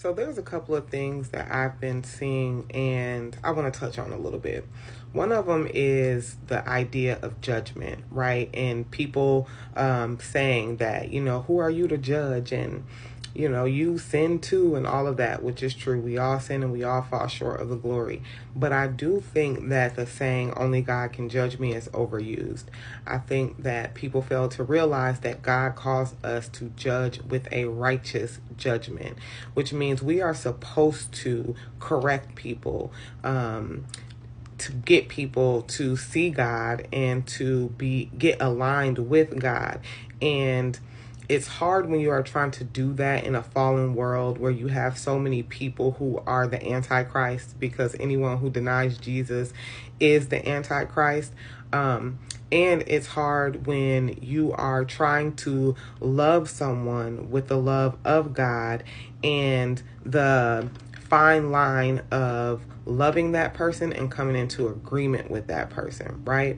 So there's a couple of things that I've been seeing and I want to touch on a little bit. One of them is the idea of judgment, right? And people saying that, who are you to judge? And, you sin too and all of that, which is true. We all sin and we all fall short of the glory. But I do think that the saying, only God can judge me, is overused. I think that people fail to realize that God calls us to judge with a righteous judgment, which means we are supposed to correct people, to get people to see God and to get aligned with God. And it's hard when you are trying to do that in a fallen world where you have so many people who are the Antichrist, because anyone who denies Jesus is the Antichrist. And it's hard when you are trying to love someone with the love of God, and the fine line of loving that person and coming into agreement with that person, right?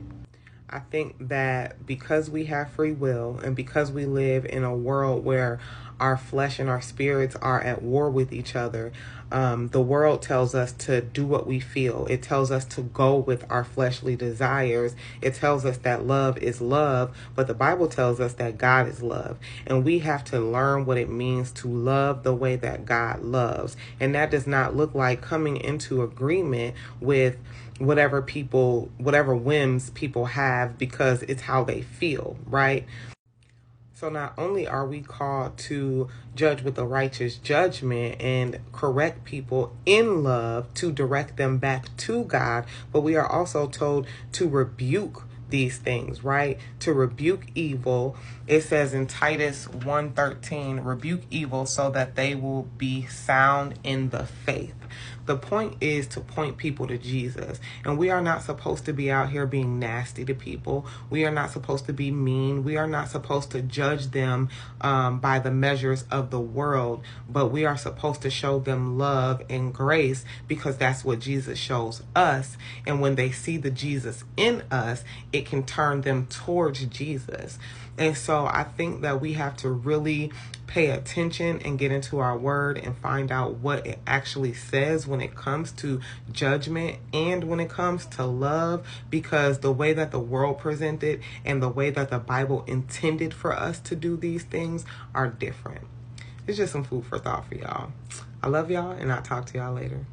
I think that because we have free will and because we live in a world where our flesh and our spirits are at war with each other, the world tells us to do what we feel. It tells us to go with our fleshly desires. It tells us that love is love, but the Bible tells us that God is love. And we have to learn what it means to love the way that God loves. And that does not look like coming into agreement with whatever whims people have because it's how they feel, right? So not only are we called to judge with a righteous judgment and correct people in love to direct them back to God, but we are also told to rebuke these things, right? To rebuke evil. It says in Titus 1:13, rebuke evil so that they will be sound in the faith. The point is to point people to Jesus. And we are not supposed to be out here being nasty to people. We are not supposed to be mean. We are not supposed to judge them by the measures of the world. But we are supposed to show them love and grace because that's what Jesus shows us. And when they see the Jesus in us, it can turn them towards Jesus. And so I think that we have to really pay attention and get into our word and find out what it actually says when it comes to judgment and when it comes to love, because the way that the world presented and the way that the Bible intended for us to do these things are different. It's just some food for thought for y'all. I love y'all, and I'll talk to y'all later.